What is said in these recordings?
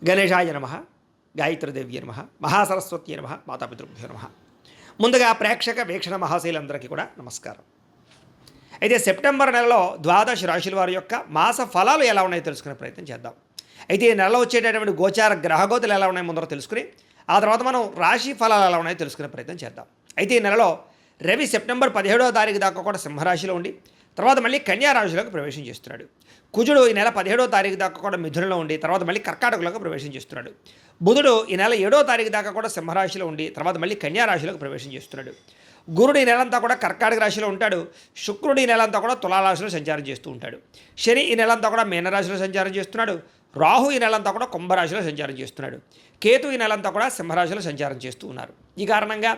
గణేశాయ నమ, గాయత్రీదేవ్య నమ, మహాసరస్వతి నమ, మాతాపితృభ్యో నమ. ముందుగా ప్రేక్షక వీక్షణ మహాశైలందరికీ కూడా నమస్కారం. అయితే సెప్టెంబర్ నెలలో ద్వాదశ రాశుల వారి యొక్క మాస ఫలాలు ఎలా ఉన్నాయో తెలుసుకునే ప్రయత్నం చేద్దాం. అయితే ఈ నెలలో వచ్చేటటువంటి గోచార గ్రహగోతులు ఎలా ఉన్నాయో ముందర తెలుసుకుని ఆ తర్వాత మనం రాశి ఫలాలు ఎలా ఉన్నాయో తెలుసుకునే ప్రయత్నం చేద్దాం. అయితే ఈ నెలలో రవి సెప్టెంబర్ 17వ తారీఖు దాకా కూడా సింహరాశిలో ఉండి తర్వాత మళ్ళీ కన్యా రాశిలోకి ప్రవేశం చేస్తున్నాడు. కుజుడు ఈ నెల 17వ తారీఖు దాకా కూడా మిథునంలో ఉండి తర్వాత మళ్ళీ కర్కాటకలోకి ప్రవేశం చేస్తున్నాడు. బుధుడు ఈ నెల 7వ తారీఖు దాకా కూడా సింహరాశిలో ఉండి తర్వాత మళ్ళీ కన్యా రాశిలోకి ప్రవేశం చేస్తున్నాడు. గురుడు ఈ నెలంతా కూడా కర్కాటక రాశిలో ఉంటాడు. శుక్రుడు ఈ నెలంతా కూడా తులారాశిలో సంచారం చేస్తూ ఉంటాడు. శని ఈ నెలంతా కూడా మీనరాశిలో సంచారం చేస్తున్నాడు. రాహు ఈ నెలంతా కూడా కుంభరాశిలో సంచారం చేస్తున్నాడు. కేతు ఈ నెలంతా కూడా సింహరాశిలో సంచారం చేస్తూ ఉన్నారు. ఈ కారణంగా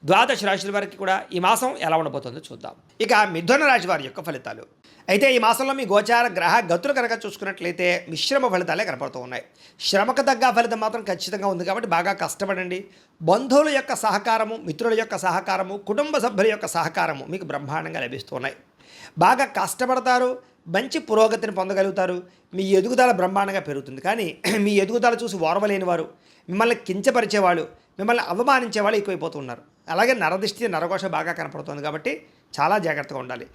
ద్వాదశ రాశుల వారికి కూడా ఈ మాసం ఎలా ఉండబోతుందో చూద్దాం. ఇక మిథున రాశి వారి యొక్క ఫలితాలు. అయితే ఈ మాసంలో మీ గోచార గ్రహ గతులు కనుక చూసుకున్నట్లయితే మిశ్రమ ఫలితాలే కనపడుతూ ఉన్నాయి. శ్రమకు తగ్గ ఫలితం మాత్రం ఖచ్చితంగా ఉంది కాబట్టి బాగా కష్టపడండి. బంధువుల యొక్క సహకారము, మిత్రుల యొక్క సహకారము, కుటుంబ సభ్యుల యొక్క సహకారము మీకు బ్రహ్మాండంగా లభిస్తున్నాయి. బాగా కష్టపడతారు, మంచి పురోగతిని పొందగలుగుతారు. మీ ఎదుగుదల బ్రహ్మాండంగా పెరుగుతుంది. కానీ మీ ఎదుగుదల చూసి ఓర్వలేని వారు, మిమ్మల్ని కించపరిచేవాళ్ళు, మిమ్మల్ని అవమానించేవాళ్ళు ఎక్కువైపోతున్నారు. అలాగే నరదిష్టి నరఘోష బాగా కనపడుతుంది కాబట్టి చాలా జాగ్రత్తగా ఉండాలి.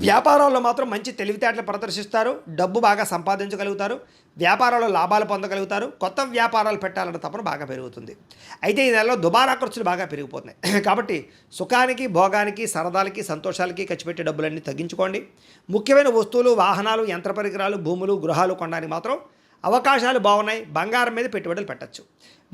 వ్యాపారాల్లో మాత్రం మంచి తెలివితేటలు ప్రదర్శిస్తారు. డబ్బు బాగా సంపాదించగలుగుతారు. వ్యాపారాల్లో లాభాలు పొందగలుగుతారు. కొత్త వ్యాపారాలు పెట్టాలన్న తపన బాగా పెరుగుతుంది. అయితే ఈ నెలలో దుబారా ఖర్చులు బాగా పెరిగిపోతున్నాయి కాబట్టి సుఖానికి, భోగానికి, సరదాలకి, సంతోషాలకి ఖర్చు పెట్టే డబ్బులన్నీ తగ్గించుకోండి. ముఖ్యమైన వస్తువులు, వాహనాలు, యంత్ర పరికరాలు, భూములు, గృహాలు కొనడానికి మాత్రం అవకాశాలు బాగున్నాయి. బంగారం మీద పెట్టుబడులు పెట్టచ్చు.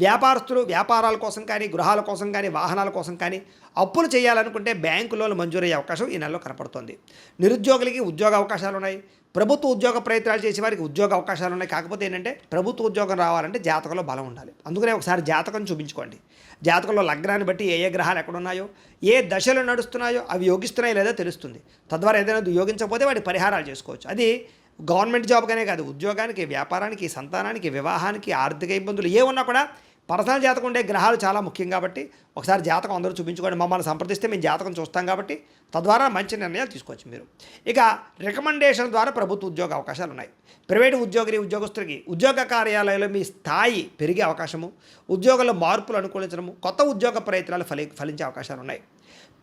వ్యాపారస్తులు వ్యాపారాల కోసం కానీ, గృహాల కోసం కానీ, వాహనాల కోసం కానీ అప్పులు చేయాలనుకుంటే బ్యాంకు లోన్లు మంజూరయ్యే అవకాశం ఈ నెలలో కనపడుతుంది. నిరుద్యోగులకి ఉద్యోగ అవకాశాలు ఉన్నాయి. ప్రభుత్వ ఉద్యోగ ప్రయత్నాలు చేసే వారికి ఉద్యోగ అవకాశాలు ఉన్నాయి. కాకపోతే ఏంటంటే ప్రభుత్వ ఉద్యోగం రావాలంటే జాతకంలో బలం ఉండాలి. అందుకనే ఒకసారి జాతకం చూపించుకోండి. జాతకంలో లగ్నాన్ని బట్టి ఏ ఏ గ్రహాలు ఎక్కడున్నాయో, ఏ దశలు నడుస్తున్నాయో అవి యోగిస్తున్నాయో లేదో తెలుస్తుంది. తద్వారా ఏదైనా యోగించకపోతే వాటి పరిహారాలు చేసుకోవచ్చు. అది గవర్నమెంట్ జాబ్గానే కాదు, ఉద్యోగానికి, వ్యాపారానికి, సంతానానికి, వివాహానికి, ఆర్థిక ఇబ్బందులు ఏ ఉన్నా కూడా పర్సనల్ జాతకం ఉండే గ్రహాలు చాలా ముఖ్యం కాబట్టి ఒకసారి జాతకం అందరూ చూపించుకోండి. మమ్మల్ని సంప్రదిస్తే మేము జాతకం చూస్తాం కాబట్టి తద్వారా మంచి నిర్ణయాలు తీసుకోవచ్చు మీరు. ఇక రికమెండేషన్ ద్వారా ప్రభుత్వ ఉద్యోగ అవకాశాలు ఉన్నాయి. ప్రైవేటు ఉద్యోగస్తులకి ఉద్యోగ కార్యాలయంలో మీ స్థాయి పెరిగే అవకాశము, ఉద్యోగంలో మార్పులు అనుకూలించడము, కొత్త ఉద్యోగ ప్రయత్నాలు ఫలించే అవకాశాలు ఉన్నాయి.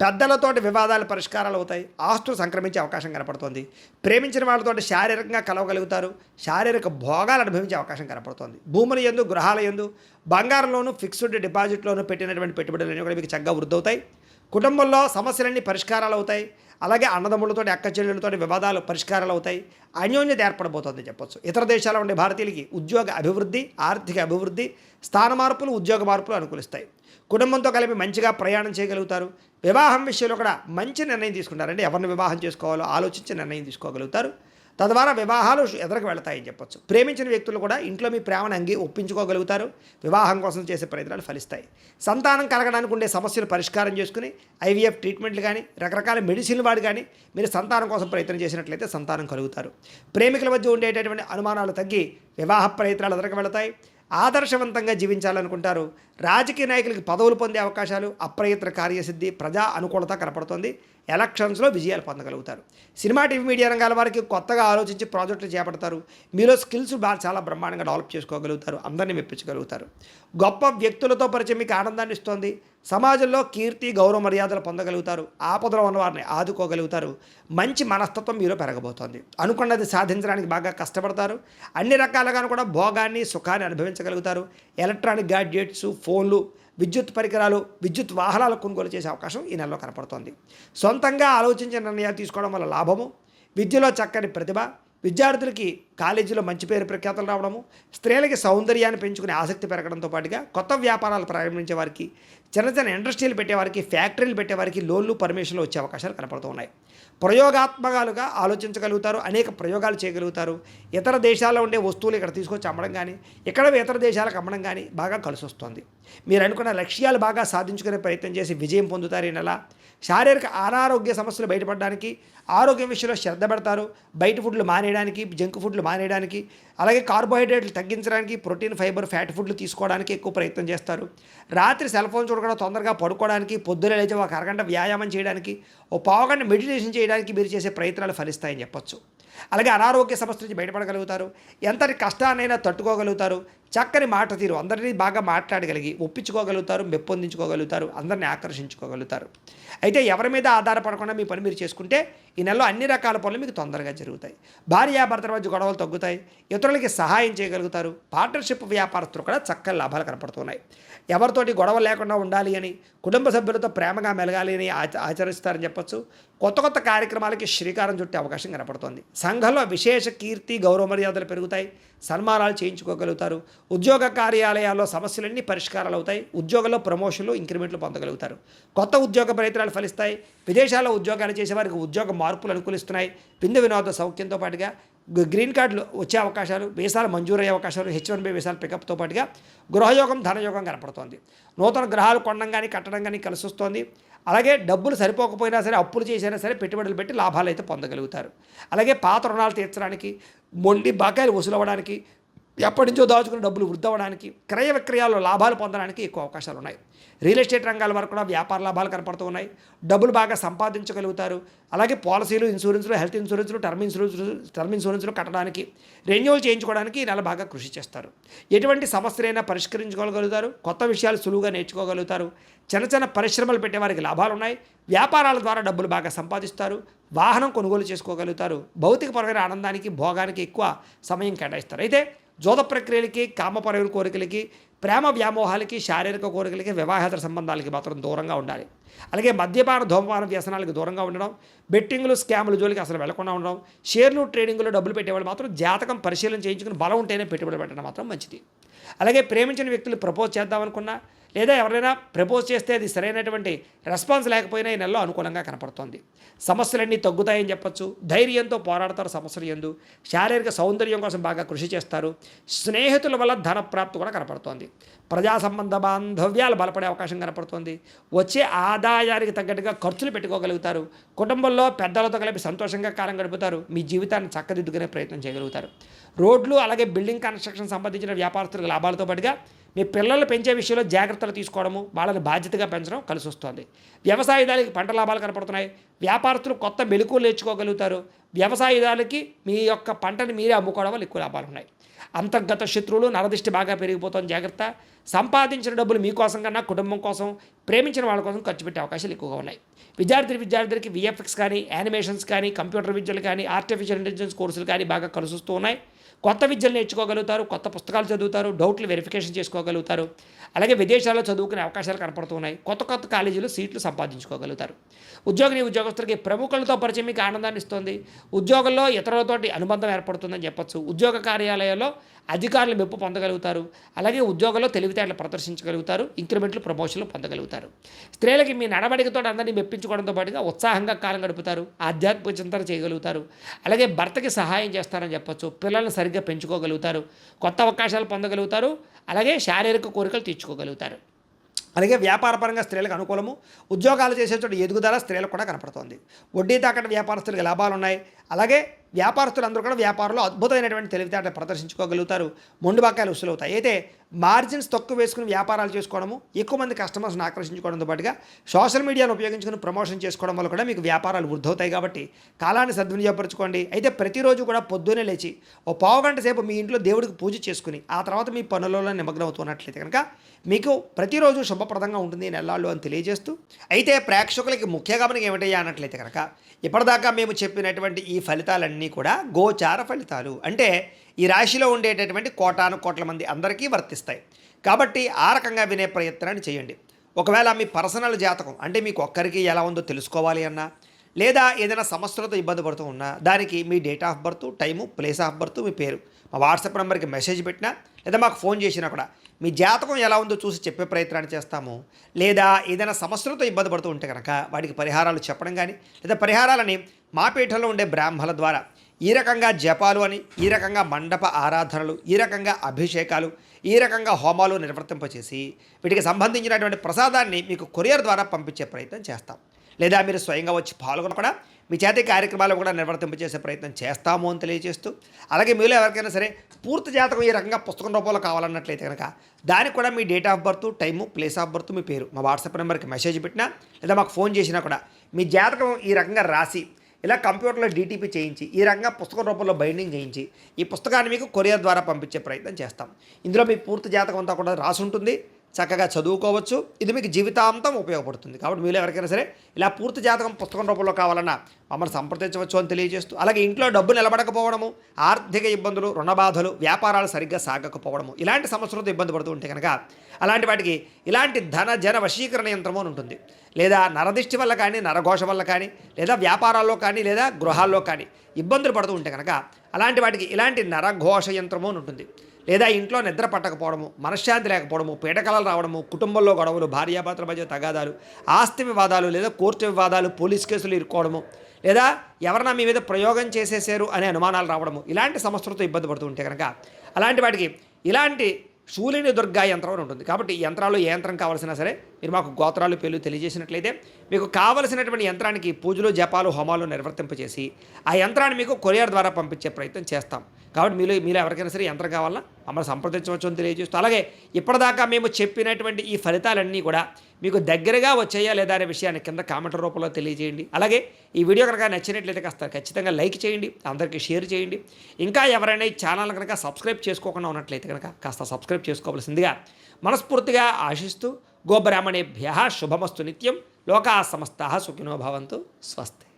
పెద్దలతోటి వివాదాలు పరిష్కారాలు అవుతాయి. ఆస్తులు సంక్రమించే అవకాశం కనపడుతోంది. ప్రేమించిన వాళ్ళతో శారీరకంగా కలవగలుగుతారు. శారీరక భోగాలు అనుభవించే అవకాశం కనపడుతోంది. భూముల యందు, గృహాల యందు, బంగారంలోనూ, ఫిక్స్డ్ డిపాజిట్లోనూ పెట్టినటువంటి పెట్టుబడులన్నీ కూడా మీకు చక్కగా వృద్ధి అవుతాయి. కుటుంబంలో సమస్యలన్నీ పరిష్కారాలు అవుతాయి. అలాగే అన్నదమ్ములతో, అక్క చెల్లెళ్ళతో వివాదాలు పరిష్కారాలు అవుతాయి. అన్యోన్యత ఏర్పడబోతోంది చెప్పొచ్చు. ఇతర దేశాల్లో ఉండే భారతీయులకి ఉద్యోగ అభివృద్ధి, ఆర్థిక అభివృద్ధి, స్థాన మార్పులు, ఉద్యోగ మార్పులు అనుకూలిస్తాయి. కుటుంబంతో కలిపి మంచిగా ప్రయాణం చేయగలుగుతారు. వివాహం విషయంలో కూడా మంచి నిర్ణయం తీసుకుంటారంటే ఎవరిని వివాహం చేసుకోవాలో ఆలోచించి నిర్ణయం తీసుకోగలుగుతారు. తద్వారా వివాహాలు ఎదురుకు వెళతాయని చెప్పొచ్చు. ప్రేమించిన వ్యక్తులు కూడా ఇంట్లో మీ ప్రేమను ఒప్పించుకోగలుగుతారు. వివాహం కోసం చేసే ప్రయత్నాలు ఫలిస్తాయి. సంతానం కలగడానికి ఉండే సమస్యలు పరిష్కారం చేసుకుని ఐవీఎఫ్ ట్రీట్మెంట్లు కానీ, రకరకాల మెడిసిన్లు వాడి కానీ మీరు సంతానం కోసం ప్రయత్నం చేసినట్లయితే సంతానం కలుగుతారు. ప్రేమికుల మధ్య ఉండేటటువంటి అనుమానాలు తగ్గి వివాహ ప్రయత్నాలు ఎదురుకు వెళతాయి. ఆదర్శవంతంగా జీవించాలనుకుంటారు. రాజకీయ నాయకులకి పదవులు పొందే అవకాశాలు, అప్రయత్న కార్యసిద్ధి, ప్రజా అనుకూలత కనపడుతుంది. ఎలక్షన్స్లో విజయాలు పొందగలుగుతారు. సినిమా, టీవీ, మీడియా రంగాల వారికి కొత్తగా ఆలోచించి ప్రాజెక్టులు చేపడతారు. మీలో స్కిల్స్ చాలా బ్రహ్మాండంగా డెవలప్ చేసుకోగలుగుతారు. అందరినీ మెప్పించగలుగుతారు. గొప్ప వ్యక్తులతో పరిచయం మీకు ఆనందాన్ని ఇస్తుంది. సమాజంలో కీర్తి, గౌరవ మర్యాదలు పొందగలుగుతారు. ఆపదలో ఉన్నవారిని ఆదుకోగలుగుతారు. మంచి మనస్తత్వం మీలో పెరగబోతోంది. అనుకున్నది సాధించడానికి బాగా కష్టపడతారు. అన్ని రకాలుగాను కూడా భోగాన్ని, సుఖాన్ని అనుభవించగలుగుతారు. ఎలక్ట్రానిక్ గ్యాడ్జెట్స్, ఫోన్లు, విద్యుత్ పరికరాలు, విద్యుత్ వాహనాలు కొనుగోలు చేసే అవకాశం ఈ నెలలో కనపడుతోంది. సొంతంగా ఆలోచించిన నిర్ణయాలు తీసుకోవడం వల్ల లాభము, విద్యలో చక్కని ప్రతిభ, విద్యార్థులకి కాలేజీలో మంచి పేరు ప్రఖ్యాతలు రావడము, స్త్రీలకి సౌందర్యాన్ని పెంచుకునే ఆసక్తి పెరగడంతో పాటుగా కొత్త వ్యాపారాలు ప్రారంభించే వారికి, చిన్న చిన్న ఇండస్ట్రీలు పెట్టేవారికి, ఫ్యాక్టరీలు పెట్టేవారికి లోన్లు, పర్మిషన్లు వచ్చే అవకాశాలు కనపడుతూ ఉన్నాయి. ప్రయోగాత్మకాలుగా ఆలోచించగలుగుతారు. అనేక ప్రయోగాలు చేయగలుగుతారు. ఇతర దేశాల్లో ఉండే వస్తువులు ఇక్కడ తీసుకొచ్చి అమ్మడం కానీ, ఇక్కడ ఇతర దేశాలకు అమ్మడం కానీ బాగా కలిసి వస్తుంది. మీరు అనుకున్న లక్ష్యాలు బాగా సాధించుకునే ప్రయత్నం చేసి విజయం పొందుతారు. ఈ నెల శారీరక అనారోగ్య సమస్యలు బయటపడడానికి, ఆరోగ్యం విషయంలో శ్రద్ధ పెడతారు. బయట ఫుడ్లు మానేయడానికి, జంక్ ఫుడ్లు మానేయడానికి, అలాగే కార్బోహైడ్రేట్లు తగ్గించడానికి, ప్రోటీన్, ఫైబర్, ఫ్యాట్ ఫుడ్లు తీసుకోవడానికి ఎక్కువ ప్రయత్నం చేస్తారు. రాత్రి సెల్ ఫోన్ చూడకుండా తొందరగా పడుకోవడానికి, పొద్దున లేచి ఒక అరగంట వ్యాయామం చేయడానికి, ఓ పావుగంట మెడిటేషన్ చేయడానికి మీరు చేసే ప్రయత్నాలు ఫలిస్తాయని చెప్పొచ్చు. అలాగే అనారోగ్య సమస్య నుంచి బయటపడగలుగుతారు. ఎంతటి కష్టాన్నైనా తట్టుకోగలుగుతారు. చక్కని మాట తీరు, అందరినీ బాగా మాట్లాడగలిగి ఒప్పించుకోగలుగుతారు, మెప్పొందించుకోగలుగుతారు, అందరినీ ఆకర్షించుకోగలుగుతారు. అయితే ఎవరి మీద ఆధారపడకుండా మీ పని మీరు చేసుకుంటే ఈ నెలలో అన్ని రకాల పనులు మీకు తొందరగా జరుగుతాయి. భార్యాభర్తల మధ్య గొడవలు తగ్గుతాయి, ఇతరులకి సహాయం చేయగలుగుతారు. పార్ట్నర్షిప్ వ్యాపారస్తులు కూడా చక్కని లాభాలు కనపడుతున్నాయి. ఎవరితోటి గొడవ లేకుండా ఉండాలి అని, కుటుంబ సభ్యులతో ప్రేమగా మెలగాలి అని ఆచరిస్తారని చెప్పొచ్చు. కొత్త కొత్త కార్యక్రమాలకి శ్రీకారం చుట్టే అవకాశం కనపడుతోంది. సంఘంలో విశేష కీర్తి గౌరవ మర్యాదలు పెరుగుతాయి, సన్మానాలు చేయించుకోగలుగుతారు. ఉద్యోగ కార్యాలయాల్లో సమస్యలన్నీ పరిష్కారాలు అవుతాయి. ఉద్యోగంలో ప్రమోషన్లు, ఇంక్రిమెంట్లు పొందగలుగుతారు. కొత్త ఉద్యోగ ప్రయత్నాలు ఫలిస్తాయి. విదేశాల్లో ఉద్యోగాలు చేసే వారికి ఉద్యోగ మార్పులు అనుకూలిస్తున్నాయి. విందు వినోద సౌఖ్యంతో పాటుగా గ్రీన్ కార్డులు వచ్చే అవకాశాలు, వీసాలు మంజూరయ్యే అవకాశాలు, H1B వీసాలు పికప్తో పాటుగా గృహయోగం, ధనయోగం కనపడుతోంది. నూతన గ్రహాలు కొనడం కానీ కట్టడం కానీ కలిసి వస్తోంది. అలాగే డబ్బులు సరిపోకపోయినా సరే, అప్పులు చేసినా సరే పెట్టుబడులు పెట్టి లాభాలు అయితే పొందగలుగుతారు. అలాగే పాత రుణాలు తీర్చడానికి, మొండి బకాయిలు వసూలవ్వడానికి, ఎప్పటి నుంచో దాచుకున్న డబ్బులు వృద్ధి అవ్వడానికి, క్రయ విక్రయాల్లో లాభాలు పొందడానికి ఎక్కువ అవకాశాలు ఉన్నాయి. రియల్ ఎస్టేట్ రంగాల వరకు కూడా వ్యాపార లాభాలు కనపడుతూ ఉన్నాయి. డబ్బులు బాగా సంపాదించగలుగుతారు. అలాగే పాలసీలు, ఇన్సూరెన్స్లు, హెల్త్ ఇన్సూరెన్స్లు, టర్మ్ ఇన్సూరెన్స్లు కట్టడానికి, రెన్యూవల్ చేయించుకోవడానికి ఈ నెల బాగా కృషి చేస్తారు. ఎటువంటి సమస్యలైనా పరిష్కరించుకోగలుగుతారు. కొత్త విషయాలు సులువుగా నేర్చుకోగలుగుతారు. చిన్న చిన్న పరిశ్రమలు పెట్టే వారికి లాభాలు ఉన్నాయి. వ్యాపారాల ద్వారా డబ్బులు బాగా సంపాదిస్తారు. వాహనం కొనుగోలు చేసుకోగలుగుతారు. భౌతికపరమైన ఆనందానికి, భోగానికి ఎక్కువ సమయం కేటాయిస్తారు. అయితే జోద ప్రక్రియలకి, కామపరమైన కోరికలకి, ప్రేమ వ్యామోహాలకి, శారీరక కోరికలకి, వివాహేతర సంబంధాలకి మాత్రం దూరంగా ఉండాలి. అలాగే మద్యపాన, ధూమపాన వ్యసనాలకు దూరంగా ఉండడం, బెట్టింగ్లు, స్కాముల జోలికి అసలు వెళ్లకుండా ఉండడం, షేర్లు, ట్రేడింగ్లో డబ్బులు పెట్టేవాళ్ళు మాత్రం జాతకం పరిశీలన చేయించుకుని బలం ఉంటేనే పెట్టుబడి పెట్టడం మాత్రం మంచిది. అలాగే ప్రేమించిన వ్యక్తులు ప్రపోజ్ చేద్దామనుకున్నా, లేదా ఎవరైనా ప్రపోజ్ చేస్తే అది సరైనటువంటి రెస్పాన్స్ లేకపోయినా ఈ నెలలో అనుకూలంగా కనపడుతోంది. సమస్యలన్నీ తగ్గుతాయని చెప్పొచ్చు. ధైర్యంతో పోరాడతారు సమస్యలు యందు. శారీరక సౌందర్యం కోసం బాగా కృషి చేస్తారు. స్నేహితుల వల్ల ధన ప్రాప్తి కూడా కనపడుతోంది. ప్రజా సంబంధ బాంధవ్యాలు బలపడే అవకాశం కనపడుతోంది. వచ్చే ఆదాయానికి తగ్గట్టుగా ఖర్చులు పెట్టుకోగలుగుతారు. కుటుంబంలో పెద్దలతో కలిపి సంతోషంగా కాలం గడుపుతారు. మీ జీవితాన్ని చక్కదిద్దుకునే ప్రయత్నం చేయగలుగుతారు. రోడ్లు, అలాగే బిల్డింగ్ కన్స్ట్రక్షన్ సంబంధించిన వ్యాపారస్తులకు లాభాలతో పాటుగా మీ పిల్లలు పెంచే విషయంలో జాగ్రత్తలు తీసుకోవడము, వాళ్ళని బాధ్యతగా పెంచడం కలిసి వస్తుంది. వ్యవసాయదారులకి పంట లాభాలు కనపడుతున్నాయి. వ్యాపారస్తులు కొత్త మెలకువలు నేర్చుకోగలుగుతారు. వ్యవసాయదారులకి మీ యొక్క పంటని మీరే అమ్ముకోవడం వల్ల ఎక్కువ లాభాలు ఉన్నాయి. అంతర్గత శత్రువులు, నరదిష్టి బాగా పెరిగిపోతుంది, జాగ్రత్త. సంపాదించిన డబ్బులు మీకోసం కన్నా కుటుంబం కోసం, ప్రేమించిన వాళ్ళ కోసం ఖర్చు పెట్టే అవకాశాలు ఎక్కువగా ఉన్నాయి. విద్యార్థులకి VFX కానీ, యానిమేషన్స్ కానీ, కంప్యూటర్ విద్యలు కానీ, ఆర్టిఫిషియల్ ఇంటెలిజెన్స్ కోర్సులు కానీ బాగా కలిసి వస్తూ ఉన్నాయి. కొత్త విద్యలు నేర్చుకోగలుగుతారు. కొత్త పుస్తకాలు చదువుతారు. డౌట్లు వెరిఫికేషన్ చేసుకోగలుగుతారు. అలాగే విదేశాల్లో చదువుకునే అవకాశాలు కనపడుతున్నాయి. కొత్త కొత్త కాలేజీలు సీట్లు సంపాదించుకోగలుగుతారు. ఉద్యోగస్తులకి ప్రముఖులతో పరిచయం మీకు ఆనందాన్ని ఇస్తుంది. ఉద్యోగంలో ఇతరులతోటి అనుబంధం ఏర్పడుతుందని చెప్పొచ్చు. ఉద్యోగ కార్యాలయాల్లో అధికారులు మెప్పు పొందగలుగుతారు. అలాగే ఉద్యోగంలో తెలివితేటలు ప్రదర్శించగలుగుతారు. ఇంక్రిమెంట్లు, ప్రమోషన్లు పొందగలుగుతారు. స్త్రీలకి మీ నడవడికతో అందరినీ మెప్పించుకోవడంతో పాటుగా ఉత్సాహంగా కాలం గడుపుతారు. ఆధ్యాత్మిక చింతన చేయగలుగుతారు. అలాగే భర్తకి సహాయం చేస్తారని చెప్పొచ్చు. పిల్లల్ని సరిగ్గా పెంచుకోగలుగుతారు. కొత్త అవకాశాలు పొందగలుగుతారు. అలాగే శారీరక కోరికలు తీర్చుకోగలుగుతారు. అలాగే వ్యాపారపరంగా స్త్రీలకు అనుకూలము. ఉద్యోగాలు చేసే చోట ఎదుగుదల స్త్రీలకు కూడా కనపడుతోంది. వడ్డీ తాకట్టు వ్యాపారస్తులకు లాభాలు ఉన్నాయి. అలాగే వ్యాపారస్తులందరూ కూడా వ్యాపారంలో అద్భుతమైనటువంటి తెలివితేటలు ప్రదర్శించుకోగలుగుతారు. మొండి బకాయిలు వసూలు అవుతాయి. అయితే మార్జిన్స్ తక్కువ వేసుకుని వ్యాపారాలు చేసుకోవడము, ఎక్కువ మంది కస్టమర్స్ని ఆకర్షించుకోవడంతో పాటుగా సోషల్ మీడియాను ఉపయోగించుకుని ప్రమోషన్ చేసుకోవడం వల్ల కూడా మీకు వ్యాపారాలు వృద్ధి అవుతాయి. కాబట్టి కాలాన్ని సద్వినియోగపరచుకోండి. అయితే ప్రతిరోజు కూడా పొద్దున్నే లేచి ఓ పావుగంట సేపు మీ ఇంట్లో దేవుడికి పూజ చేసుకుని ఆ తర్వాత మీ పనులలో నిమగ్నం అవుతున్నట్లయితే కనుక మీకు ప్రతిరోజు శుభప్రదంగా ఉంటుంది నెలలు అని తెలియజేస్తూ, అయితే ప్రేక్షకులకి ముఖ్య గమనిక ఏమిటయ్యా అన్నట్లయితే కనుక ఇప్పటిదాకా మేము చెప్పినటువంటి ఈ ఫలితాలన్నీ కూడా గోచార ఫలితాలు. అంటే ఈ రాశిలో ఉండేటటువంటి కోటాను కోట్ల మంది అందరికీ వర్తిస్తాయి. కాబట్టి ఆ రకంగా వినే ప్రయత్నాన్ని చేయండి. ఒకవేళ మీ పర్సనల్ జాతకం అంటే మీకు ఒక్కరికి ఎలా ఉందో తెలుసుకోవాలి అన్నా, లేదా ఏదైనా సమస్యలతో ఇబ్బంది పడుతూ ఉన్నా దానికి మీ date of birth, time, place of birth, మీ పేరు మా వాట్సాప్ నెంబర్కి మెసేజ్ పెట్టినా లేదా మాకు ఫోన్ చేసినా కూడా మీ జాతకం ఎలా ఉందో చూసి చెప్పే ప్రయత్నాన్ని చేస్తాము. లేదా ఏదైనా సమస్యలతో ఇబ్బంది పడుతూ ఉంటే కనుక వాటికి పరిహారాలు చెప్పడం కానీ, లేదా పరిహారాలని మా పీఠంలో ఉండే బ్రాహ్మణుల ద్వారా ఈ రకంగా జపాలు అని, ఈ రకంగా మండప ఆరాధనలు, ఈ రకంగా అభిషేకాలు, ఈ రకంగా హోమాలు నిర్వర్తింపచేసి వీటికి సంబంధించినటువంటి ప్రసాదాన్ని మీకు కొరియర్ ద్వారా పంపించే ప్రయత్నం చేస్తాం. లేదా మీరు స్వయంగా వచ్చి పాల్గొన కూడా మీ చేతి కార్యక్రమాలు కూడా నిర్వర్తింపచేసే ప్రయత్నం చేస్తాము అని తెలియజేస్తూ, అలాగే మీలో ఎవరికైనా సరే పూర్తి జాతకం ఈ రకంగా పుస్తకం రూపంలో కావాలన్నట్లయితే కనుక దానికి కూడా మీ date of birth, time, place of birth, మీ పేరు మా వాట్సాప్ నెంబర్కి మెసేజ్ పెట్టినా లేదా మాకు ఫోన్ చేసినా కూడా మీ జాతకం ఈ రకంగా రాసి ఇలా కంప్యూటర్లో డీటీపీ చేయించి ఈ రకంగా పుస్తకం రూపంలో బైండింగ్ చేయించి ఈ పుస్తకాన్ని మీకు కొరియర్ ద్వారా పంపించే ప్రయత్నం చేస్తాం. ఇందులో మీ పూర్తి జాతకం అంతా కూడా రాసి ఉంటుంది, చక్కగా చదువుకోవచ్చు. ఇది మీకు జీవితాంతం ఉపయోగపడుతుంది. కాబట్టి మీరు ఎవరికైనా సరే ఇలా పూర్తి జాతకం పుస్తకం రూపంలో కావాలన్నా మమ్మల్ని సంప్రదించవచ్చు అని తెలియజేస్తూ, అలాగే ఇంట్లో డబ్బు నిలబడకపోవడము, ఆర్థిక ఇబ్బందులు, రుణ బాధలు, వ్యాపారాలు సరిగ్గా సాగకపోవడము, ఇలాంటి సమస్యలతో ఇబ్బంది పడుతూ ఉంటే కనుక అలాంటి వాటికి ఇలాంటి ధన జన వశీకరణ యంత్రము అని ఉంటుంది. లేదా నరదిష్టి వల్ల కానీ, నరఘోష వల్ల కానీ, లేదా వ్యాపారాల్లో కానీ, లేదా గృహాల్లో కానీ ఇబ్బందులు పడుతూ ఉంటే కనుక అలాంటి వాటికి ఇలాంటి నరఘోష యంత్రము అని ఉంటుంది. లేదా ఇంట్లో నిద్ర పట్టకపోవడము, మనశ్శాంతి లేకపోవడము, పీడకలలు రావడము, కుటుంబంలో గొడవలు, భార్యాభర్తల మధ్య తగాదాలు, ఆస్తి వివాదాలు, లేదా కోర్టు వివాదాలు, పోలీస్ కేసులు ఇరుక్కోవడము, లేదా ఎవరన్నా మీ మీద ప్రయోగం చేసేసారు అనే అనుమానాలు రావడము, ఇలాంటి సమస్యలతో ఇబ్బంది పడుతూ ఉంటే కనుక అలాంటి వాటికి ఇలాంటి శూలిని దుర్గా యంత్రం అని ఉంటుంది. కాబట్టి ఈ యంత్రాలు ఏ యంత్రం కావాల్సినా సరే మీరు మాకు గోత్రాలు పేర్లు తెలియజేసినట్లయితే మీకు కావలసినటువంటి యంత్రానికి పూజలు, జపాలు, హోమాలు నిర్వర్తింపచేసి ఆ యంత్రాన్ని మీకు కొరియర్ ద్వారా పంపించే ప్రయత్నం చేస్తాం. కాబట్టి మీరు ఎవరికైనా సరే యంత్రం కావాలన్నా మమ్మల్ని సంప్రదించవచ్చు అని తెలియజేస్తూ, అలాగే ఇప్పటిదాకా మేము చెప్పినటువంటి ఈ ఫలితాలన్నీ కూడా మీకు దగ్గరగా వచ్చాయా లేదా అనే విషయాన్ని కింద కామెంట్ రూపంలో తెలియజేయండి. అలాగే ఈ వీడియో కనుక నచ్చినట్లయితే కాస్త ఖచ్చితంగా లైక్ చేయండి, అందరికీ షేర్ చేయండి. ఇంకా ఎవరైనా ఈ ఛానల్ కనుక సబ్స్క్రైబ్ చేసుకోకుండా ఉన్నట్లయితే కనుక కాస్త సబ్స్క్రైబ్ చేసుకోవాల్సిందిగా మనస్ఫూర్తిగా ఆశిస్తూ, గోబ్రాహ్మణేభ్యః శుభమస్తు నిత్యం, లోకాः సమస్తాः సుఖినో భవంతు, స్వస్తి.